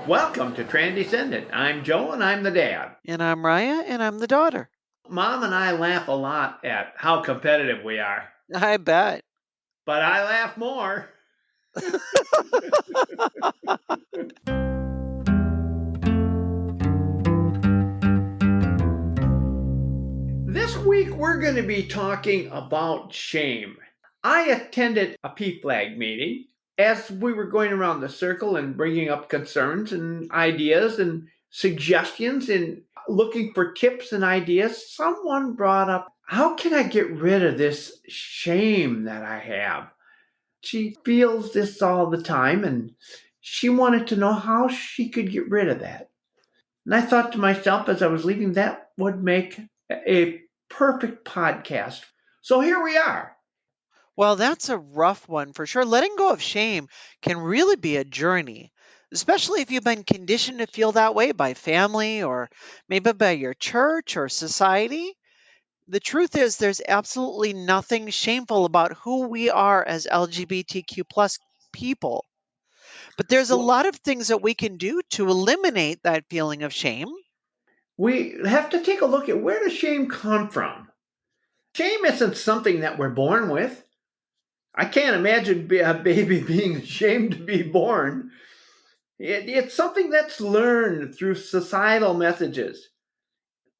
Welcome to Transcendent. I'm Joe and I'm the dad. And I'm Raya, and I'm the daughter. Mom and I laugh a lot at how competitive we are, I bet. but I laugh more. This week we're going to be talking about shame. I attended a PFLAG meeting as we were going around the circle and bringing up concerns and ideas and suggestions and looking for tips and ideas. Someone brought up, how can I get rid of this shame that I have? She feels this all the time and she wanted to know how she could get rid of that. And I thought to myself as I was leaving, that would make a perfect podcast. So here we are. Well, that's a rough one for sure. Letting go of shame can really be a journey, especially if you've been conditioned to feel that way by family or maybe by your church or society. The truth is, there's absolutely nothing shameful about who we are as LGBTQ plus people. But there's a Well, lot of things that we can do to eliminate that feeling of shame. we have to take a look at, where does shame come from? Shame isn't something that we're born with. I can't imagine a baby being ashamed to be born. It's something that's learned through societal messages,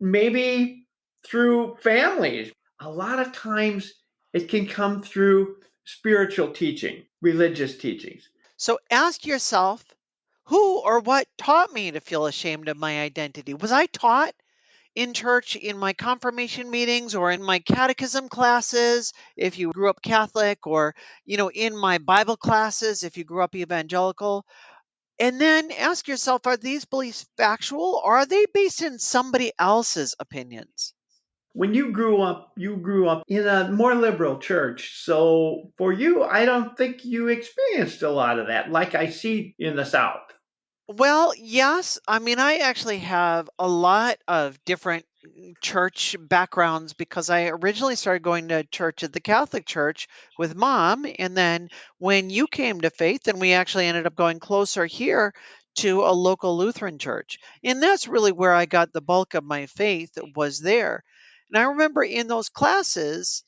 maybe through families. A lot of times it can come through spiritual teaching, religious teachings. So ask yourself, who or what taught me to feel ashamed of my identity? Was I taught in church in my confirmation meetings or in my catechism classes if you grew up Catholic, or in my Bible classes if you grew up evangelical? And then ask yourself, are these beliefs factual or are they based in somebody else's opinions? When you grew up in a more liberal church. So for you, I don't think you experienced a lot of that like I see in the South. Well, yes. I mean, I actually have a lot of different church backgrounds because I originally started going to church at the Catholic Church with mom. And then when you came to faith, then we actually ended up going closer here to a local Lutheran church. And that's really where I got the bulk of my faith, was there. And I remember in those classes,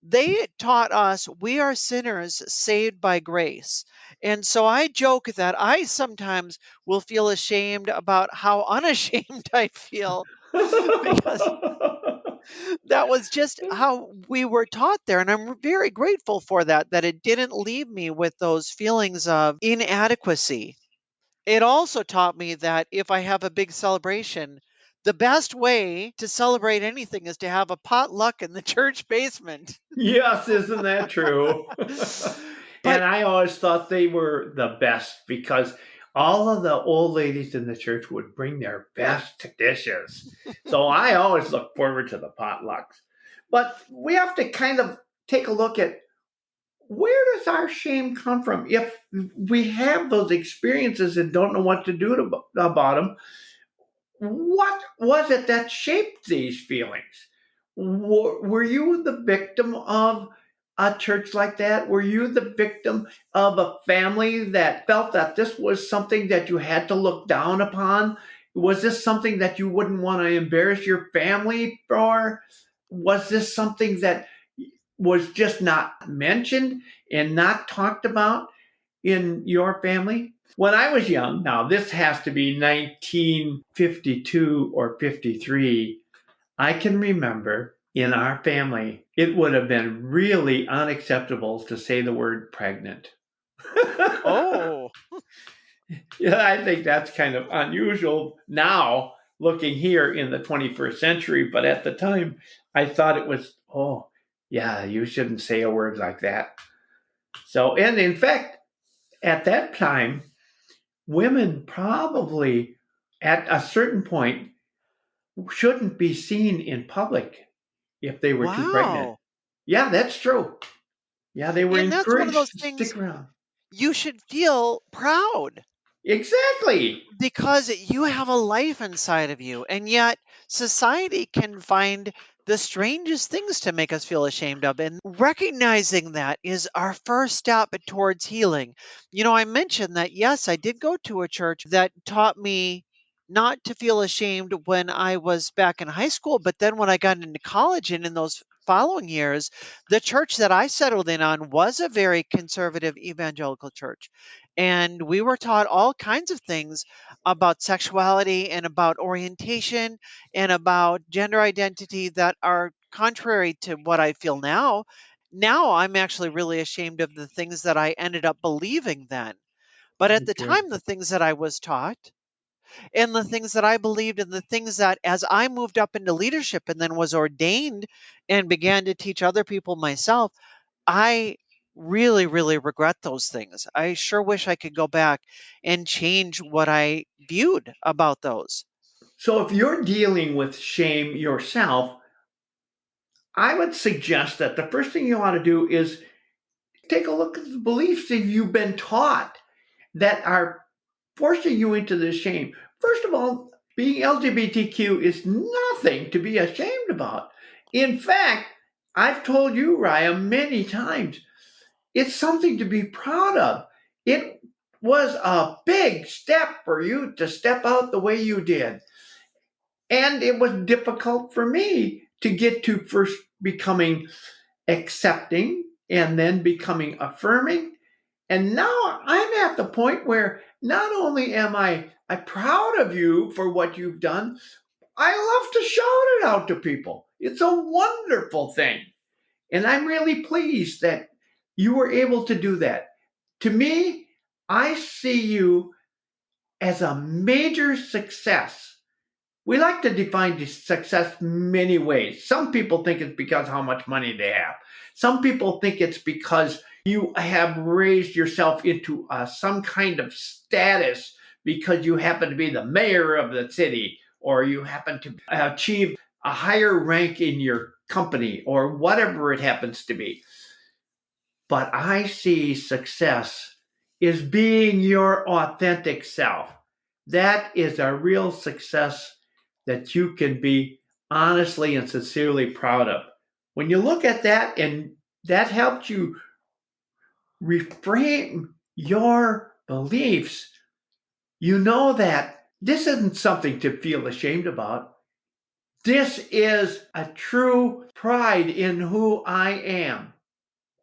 they taught us we are sinners saved by grace. And so I joke that I sometimes will feel ashamed about how unashamed I feel because that was just how we were taught there. And I'm very grateful for that, that it didn't leave me with those feelings of inadequacy. It also taught me that if I have a big celebration, the best way to celebrate anything is to have a potluck in the church basement. Yes, isn't that true? But And I always thought they were the best because all of the old ladies in the church would bring their best dishes. So I always look forward to the potlucks. But we have to kind of take a look at, where does our shame come from? If we have those experiences and don't know what to do about them, what was it that shaped these feelings? Were you the victim of a church like that? Were you the victim of a family that felt that this was something that you had to look down upon? Was this something that you wouldn't want to embarrass your family for? Was this something that was just not mentioned and not talked about in your family? When I was young, now this has to be 1952 or 53, I can remember in our family, it would have been really unacceptable to say the word pregnant. oh, Yeah, I think that's kind of unusual now, looking here in the 21st century. But at the time, I thought it was, oh, yeah, you shouldn't say a word like that. So, and in fact, at that time, women probably at a certain point shouldn't be seen in public if they were too pregnant. wow. Yeah, that's true. Yeah, they were And that's one of those encouraged to things stick around. you should feel proud Exactly. because you have a life inside of you. And yet, society can find the strangest things to make us feel ashamed of. And recognizing that is our first step towards healing. I mentioned that, yes, I did go to a church that taught me not to feel ashamed when I was back in high school. But then when I got into college and in those following years, the church that I settled in on was a very conservative evangelical church. And we were taught all kinds of things about sexuality and about orientation and about gender identity that are contrary to what I feel now. Now I'm actually really ashamed of the things that I ended up believing then. But at the Okay. time, the things that I was taught and the things that I believed and the things that as I moved up into leadership and then was ordained and began to teach other people myself, I really, really regret those things. I sure wish I could go back and change what I viewed about those. So if you're dealing with shame yourself, I would suggest that the first thing you ought to do is take a look at the beliefs that you've been taught that are forcing you into this shame. First of all, being LGBTQ is nothing to be ashamed about. In fact, I've told you, Raya, many times, it's something to be proud of. It was a big step for you to step out the way you did. And it was difficult for me to get to first becoming accepting and then becoming affirming. And now I'm at the point where not only am I proud of you for what you've done, I love to shout it out to people. It's a wonderful thing. And I'm really pleased that you were able to do that. To me, I see you as a major success. We like to define success many ways. Some people think it's because how much money they have. Some people think it's because you have raised yourself into some kind of status because you happen to be the mayor of the city or you happen to achieve a higher rank in your company or whatever it happens to be. But I see success is being your authentic self. That is a real success that you can be honestly and sincerely proud of. When you look at that and that helps you reframe your beliefs, you know that this isn't something to feel ashamed about. This is a true pride in who I am.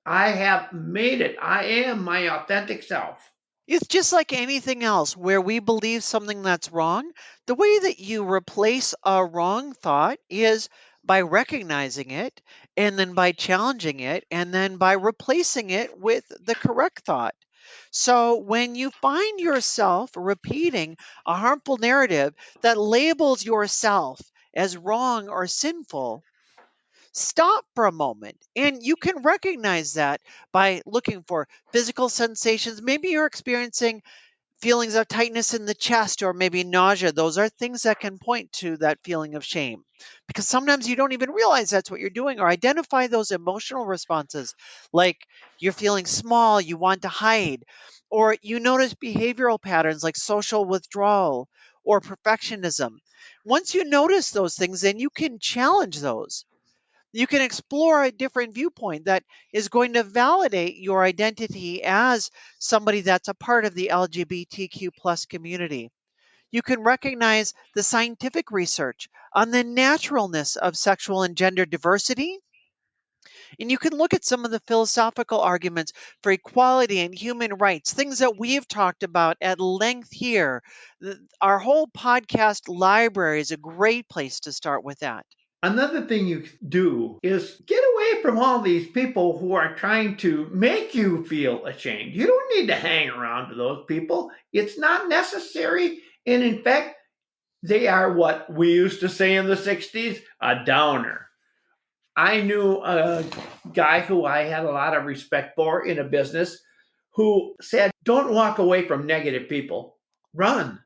I have made it. I am my authentic self. It's just like anything else where we believe something that's wrong. The way that you replace a wrong thought is by recognizing it and then by challenging it and then by replacing it with the correct thought. So when you find yourself repeating a harmful narrative that labels yourself as wrong or sinful, stop for a moment. And you can recognize that by looking for physical sensations. Maybe you're experiencing feelings of tightness in the chest or maybe nausea. Those are things that can point to that feeling of shame because sometimes you don't even realize that's what you're doing, or identify those emotional responses like you're feeling small, you want to hide, or you notice behavioral patterns like social withdrawal or perfectionism. Once you notice those things, then you can challenge those. You can explore a different viewpoint that is going to validate your identity as somebody that's a part of the LGBTQ plus community. You can recognize the scientific research on the naturalness of sexual and gender diversity. And you can look at some of the philosophical arguments for equality and human rights, things that we've talked about at length here. Our whole podcast library is a great place to start with that. Another thing you do is get away from all these people who are trying to make you feel ashamed. You don't need to hang around with those people. It's not necessary. And in fact, they are what we used to say in the 60s, a downer. I knew a guy who I had a lot of respect for in a business who said, don't walk away from negative people, run.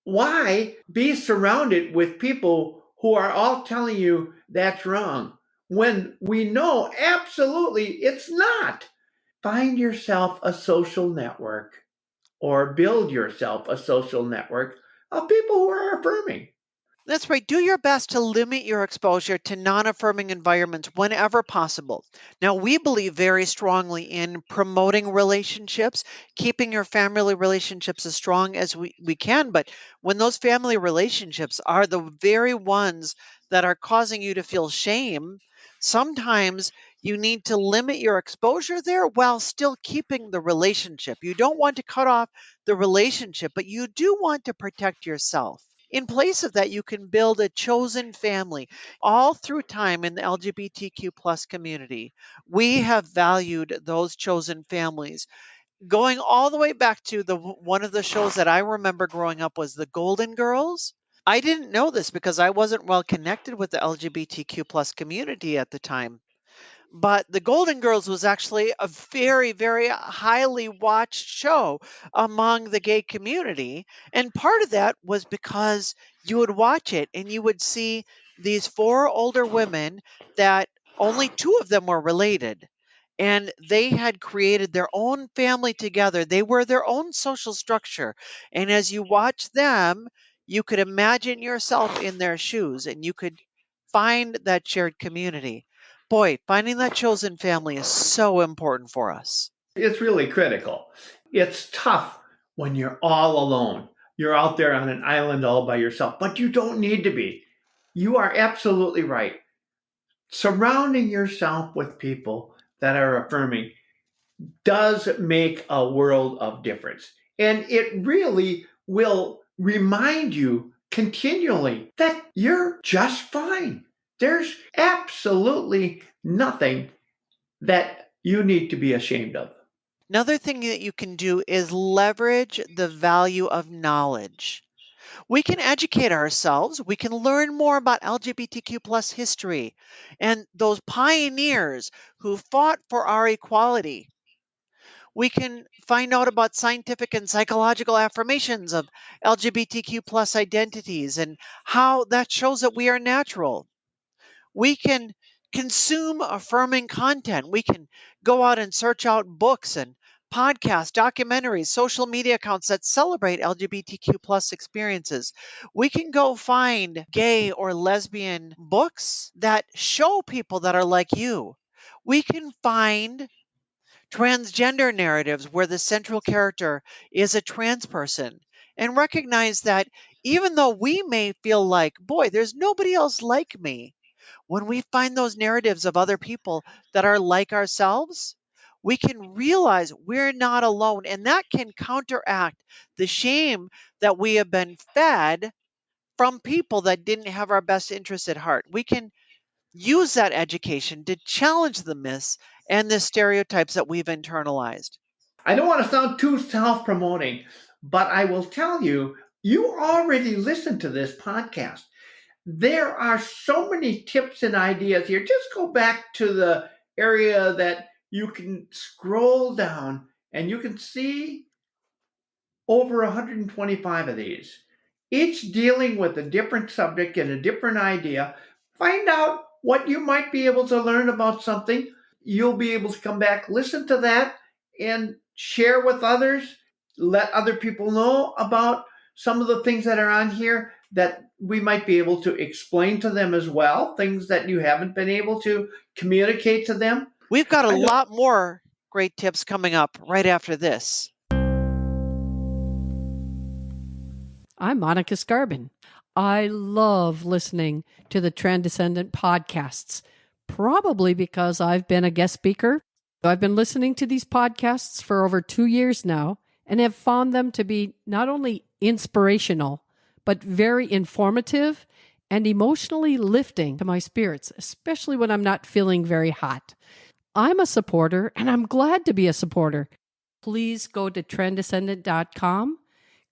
Why be surrounded with people who are all telling you that's wrong when we know absolutely it's not? Find yourself a social network or build yourself a social network of people who are affirming. That's right. Do your best to limit your exposure to non affirming environments whenever possible. Now, we believe very strongly in promoting relationships, keeping your family relationships as strong as we can. But when those family relationships are the very ones that are causing you to feel shame, sometimes you need to limit your exposure there while still keeping the relationship. You don't want to cut off the relationship, but you do want to protect yourself. In place of that, you can build a chosen family. All through time in the LGBTQ plus community, we have valued those chosen families. Going all the way back to one of the shows that I remember growing up was the Golden Girls. I didn't know this because I wasn't well connected with the LGBTQ plus community at the time. But The Golden Girls was actually a very, very highly watched show among the gay community. And part of that was because you would watch it and you would see these four older women that only two of them were related. And they had created their own family together. They were their own social structure. And as you watch them, you could imagine yourself in their shoes and you could find that shared community. Boy, finding that chosen family is so important for us. It's really critical. It's tough when you're all alone. You're out there on an island all by yourself, but you don't need to be. You are absolutely right. Surrounding yourself with people that are affirming does make a world of difference. And it really will remind you continually that you're just fine. There's absolutely nothing that you need to be ashamed of. Another thing that you can do is leverage the value of knowledge. We can educate ourselves. We can learn more about LGBTQ plus history and those pioneers who fought for our equality. We can find out about scientific and psychological affirmations of LGBTQ plus identities and how that shows that we are natural. We can consume affirming content. We can go out and search out books and podcasts, documentaries, social media accounts that celebrate LGBTQ plus experiences. We can go find gay or lesbian books that show people that are like you. We can find transgender narratives where the central character is a trans person and recognize that even though we may feel like, boy, there's nobody else like me, when we find those narratives of other people that are like ourselves, we can realize we're not alone. And that can counteract the shame that we have been fed from people that didn't have our best interests at heart. We can use that education to challenge the myths and the stereotypes that we've internalized. I don't want to sound too self promoting, but I will tell you, you already listened to this podcast. There are so many tips and ideas here. Just go back to the area that you can scroll down and you can see over 125 of these, each dealing with a different subject and a different idea. Find out what you might be able to learn about something. You'll be able to come back, listen to that, and share with others. Let other people know about some of the things that are on here that we might be able to explain to them as well, things that you haven't been able to communicate to them. We've got a I know. lot more great tips coming up right after this. I'm Monica Scarbin. I love listening to the Transcendent podcasts, probably because I've been a guest speaker. I've been listening to these podcasts for over 2 years now and have found them to be not only inspirational, but very informative and emotionally lifting to my spirits, especially when I'm not feeling very hot. I'm a supporter and I'm glad to be a supporter. Please go to transcendent.com,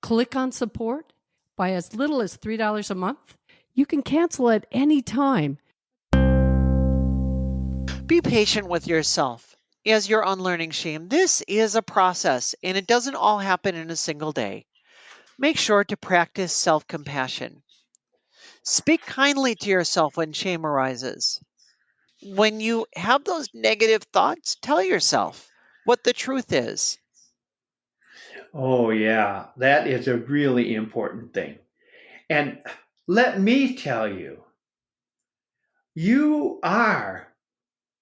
click on support by as little as $3 a month. You can cancel at any time. Be patient with yourself as you're unlearning shame. This is a process and it doesn't all happen in a single day. Make sure to practice self compassion. Speak kindly to yourself when shame arises. When you have those negative thoughts, tell yourself what the truth is. Oh, yeah, that is a really important thing. And Let me tell you, you are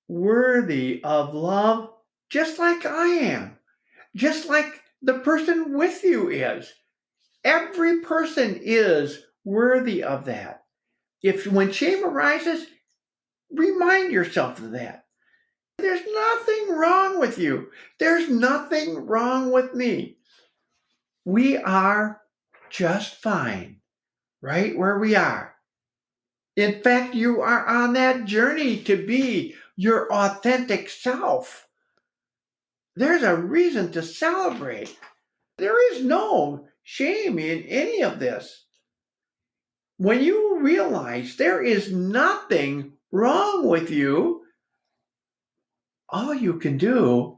worthy of love just like I am, just like the person with you is. Every person is worthy of that. If when shame arises, remind yourself of that. There's nothing wrong with you. There's nothing wrong with me. We are just fine right where we are. In fact, you are on that journey to be your authentic self. There's a reason to celebrate. There is no shame in any of this. When you realize there is nothing wrong with you, all you can do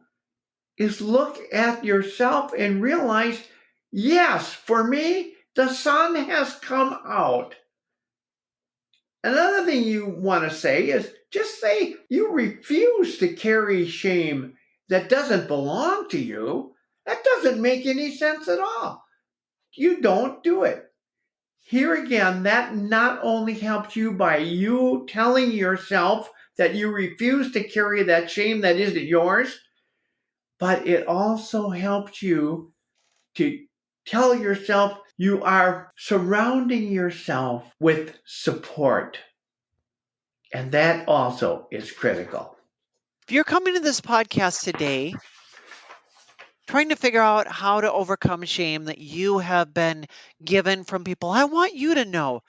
is look at yourself and realize, yes, for me, the sun has come out. Another thing you want to say is just say you refuse to carry shame that doesn't belong to you. That doesn't make any sense at all. You don't do it. Here again, that not only helps you by you telling yourself that you refuse to carry that shame that isn't yours, but it also helps you to tell yourself you are surrounding yourself with support. And that also is critical. If you're coming to this podcast today trying to figure out how to overcome shame that you have been given from people, I want you to know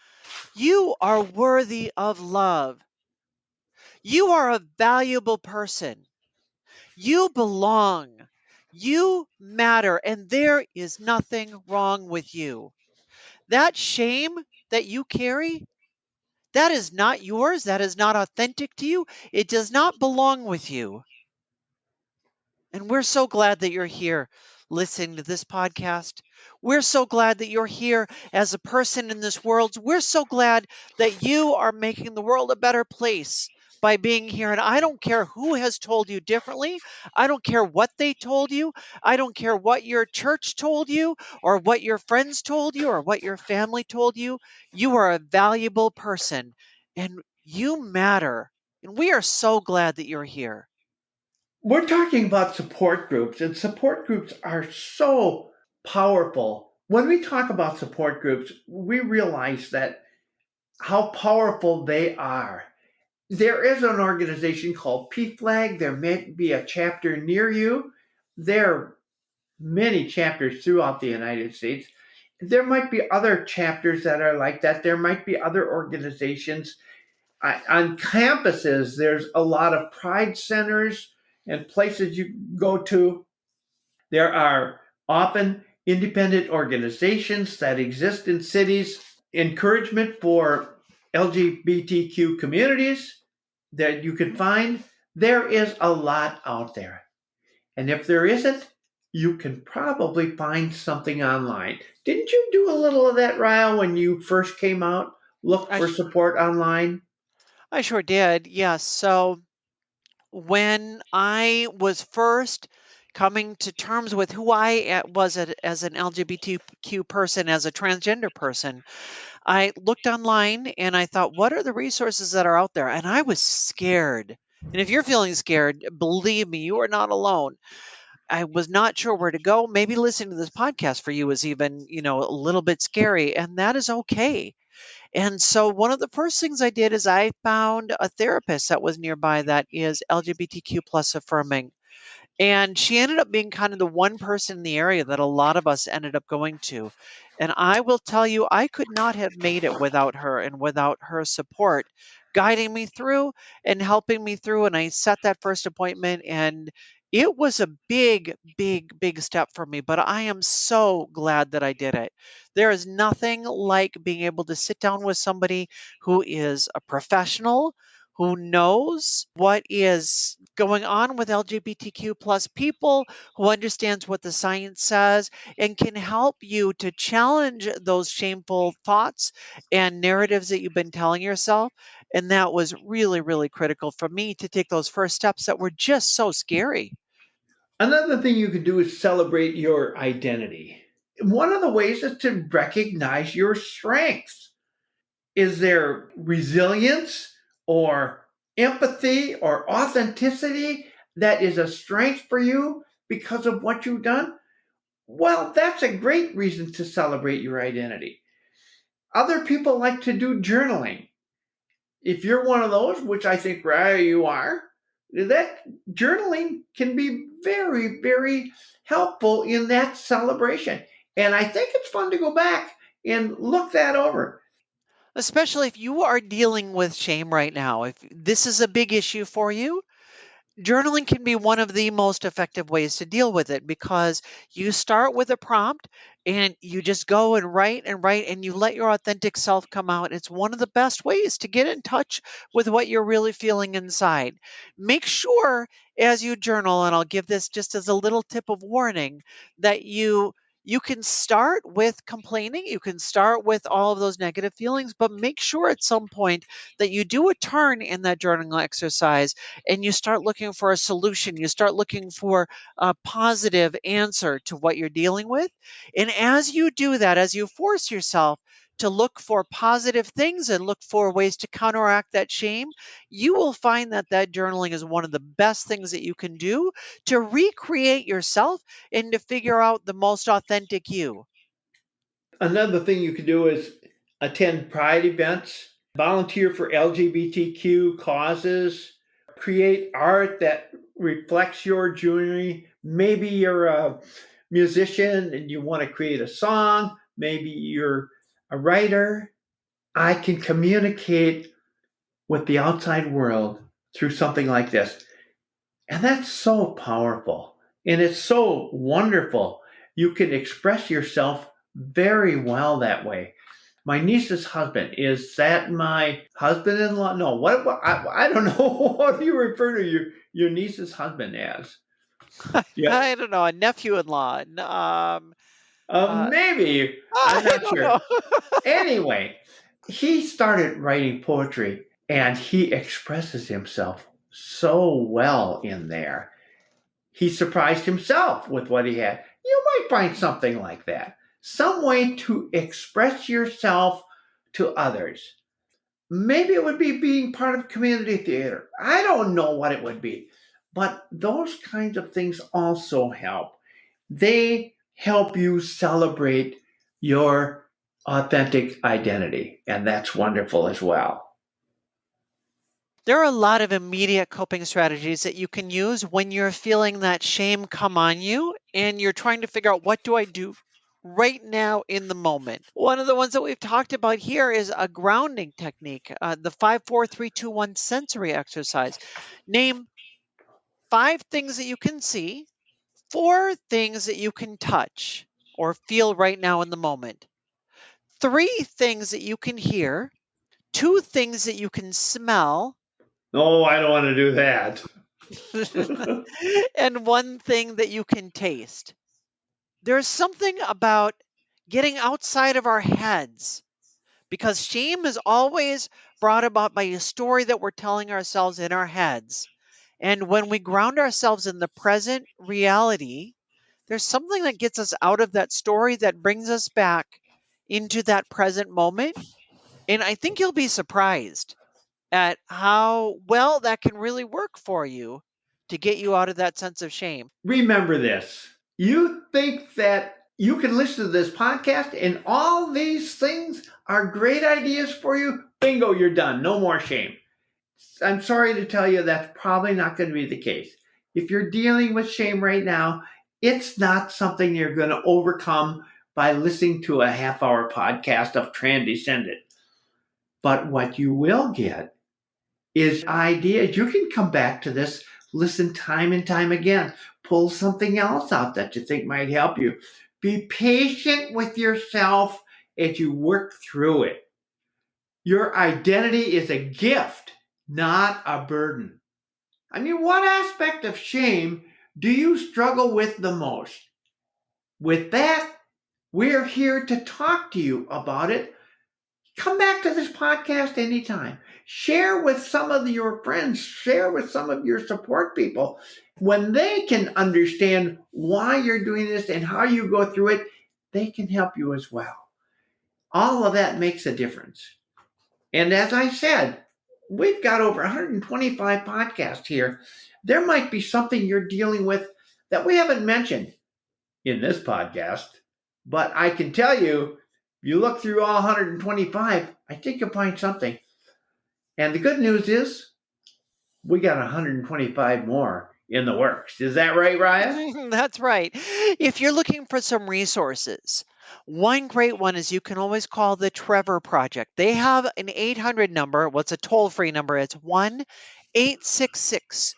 you are worthy of love. You are a valuable person. You belong. You matter, and there is nothing wrong with you. That shame that you carry, that is not yours. That is not authentic to you. It does not belong with you. And we're so glad that you're here listening to this podcast. We're so glad that you're here as a person in this world. We're so glad that you are making the world a better place by being here. And I don't care who has told you differently. I don't care what they told you. I don't care what your church told you or what your friends told you or what your family told you. You are a valuable person and you matter. And we are so glad that you're here. We're talking about support groups, and support groups are so powerful. When we talk about support groups, we realize that how powerful they are. There is an organization called PFLAG. There may be a chapter near you. There are many chapters throughout the United States. There might be other chapters that are like that. There might be other organizations. On campuses, there's a lot of pride centers and places you go to. There are often independent organizations that exist in cities, encouragement for LGBTQ communities that you can find. There is a lot out there. And if there isn't, you can probably find something online. Didn't you do a little of that, Ryle, when you first came out? Look I, for support online? I sure did. Yes. So when I was first coming to terms with who I was as an LGBTQ person, as a transgender person, I looked online and I thought, what are the resources that are out there? And I was scared. And if you're feeling scared, believe me, you are not alone. I was not sure where to go. Maybe listening to this podcast for you is even, a little bit scary, and that is okay. And so one of the first things I did is I found a therapist that was nearby that is LGBTQ plus affirming. And she ended up being kind of the one person in the area that a lot of us ended up going to. And I will tell you, I could not have made it without her and without her support guiding me through and helping me through. And I set that first appointment, and it was a big, big, big step for me. But I am so glad that I did it. There is nothing like being able to sit down with somebody who is a professional, who knows what is going on with LGBTQ plus people, who understands what the science says, and can help you to challenge those shameful thoughts and narratives that you've been telling yourself. And that was really, really critical for me to take those first steps that were just so scary. Another thing you can do is celebrate your identity. One of the ways is to recognize your strengths. Is there resilience or empathy or authenticity that is a strength for you because of what you've done? Well, that's a great reason to celebrate your identity. Other people like to do journaling. If you're one of those, which I think you are, that journaling can be very, very helpful in that celebration. And I think it's fun to go back and look that over. Especially if you are dealing with shame right now. If this is a big issue for you, journaling can be one of the most effective ways to deal with it because you start with a prompt and you just go and write and you let your authentic self come out. It's one of the best ways to get in touch with what you're really feeling inside. Make sure as you journal, and I'll give this just as a little tip of warning, that you can start with complaining, you can start with all of those negative feelings, but make sure at some point that you do a turn in that journaling exercise and you start looking for a solution. You start looking for a positive answer to what you're dealing with. And as you do that, as you force yourself to look for positive things and look for ways to counteract that shame, you will find that that journaling is one of the best things that you can do to recreate yourself and to figure out the most authentic you. Another thing you could do is attend pride events, volunteer for LGBTQ causes, create art that reflects your journey. Maybe you're a musician and you want to create a song. Maybe you're a writer. I can communicate with the outside world through something like this. And that's so powerful. And it's so wonderful. You can express yourself very well that way. My niece's husband, is that my husband-in-law? No, I don't know. What do you refer to your niece's husband as? Yeah, I don't know, a nephew-in-law. Uh, maybe. I'm I not don't know. sure. Anyway, he started writing poetry and he expresses himself so well in there. He surprised himself with what he had. You might find something like that. Some way to express yourself to others. Maybe it would be being part of community theater. I don't know what it would be. But those kinds of things also help. They help you celebrate your authentic identity. And that's wonderful as well. There are a lot of immediate coping strategies that you can use when you're feeling that shame come on you and you're trying to figure out what do I do right now in the moment. One of the ones that we've talked about here is a grounding technique, the 5, 4, 3, 2, 1 sensory exercise. Name 5 things that you can see, 4 things that you can touch or feel right now in the moment, 3 things that you can hear, 2 things that you can smell, Oh, I don't want to do that. and 1 thing that you can taste. There's something about getting outside of our heads because shame is always brought about by a story that we're telling ourselves in our heads. And when we ground ourselves in the present reality, there's something that gets us out of that story that brings us back into that present moment. And I think you'll be surprised at how well that can really work for you to get you out of that sense of shame. Remember this. You think that you can listen to this podcast and all these things are great ideas for you? Bingo, you're done. No more shame. I'm sorry to tell you that's probably not going to be the case. If you're dealing with shame right now, it's not something you're going to overcome by listening to a half hour podcast of Transcendent. But what you will get is ideas. You can come back to this, listen time and time again, pull something else out that you think might help you. Be patient with yourself as you work through it. Your identity is a gift, not a burden. I mean, what aspect of shame do you struggle with the most? With that, we're here to talk to you about it. Come back to this podcast anytime. Share with some of your friends, share with some of your support people. When they can understand why you're doing this and how you go through it, they can help you as well. All of that makes a difference. And as I said, we've got over 125 podcasts here. There might be something you're dealing with that we haven't mentioned in this podcast, but I can tell you, if you look through all 125, I think you'll find something. And the good news is, we got 125 more in the works. Is that right, Raya? That's right. If you're looking for some resources, one great one is you can always call the Trevor Project. They have an 800 number. What's a toll free number? It's 1 866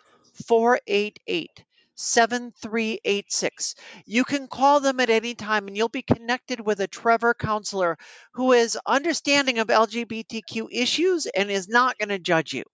488 7386. You can call them at any time and you'll be connected with a Trevor counselor who is understanding of LGBTQ issues and is not going to judge you.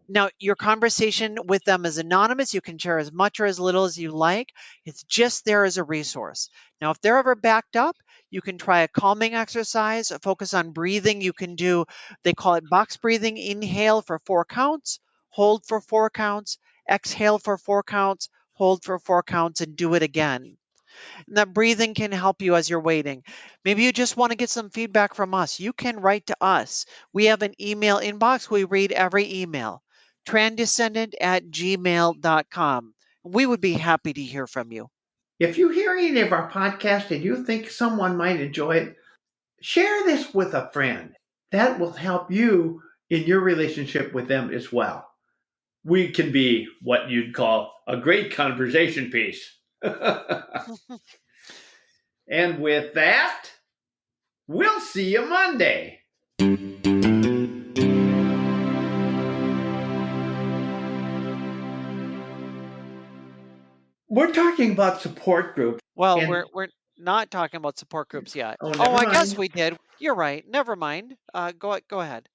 Now, your conversation with them is anonymous. You can share as much or as little as you like. It's just there as a resource. Now, if they're ever backed up, you can try a calming exercise, focus on breathing. You can do, they call it box breathing. Inhale for 4 counts, hold for 4 counts, exhale for 4 counts, hold for 4 counts, and do it again. And that breathing can help you as you're waiting. Maybe you just want to get some feedback from us. You can write to us. We have an email inbox. We read every email. Transcendent@gmail.com. We would be happy to hear from you. If you hear any of our podcasts and you think someone might enjoy it, share this with a friend. That will help you in your relationship with them as well. We can be what you'd call a great conversation piece. And with that, we'll see you Monday. We're talking about support groups. Well, And we're not talking about support groups yet. oh, Oh, never I guess mind. we did. You're right. Never mind. Go ahead.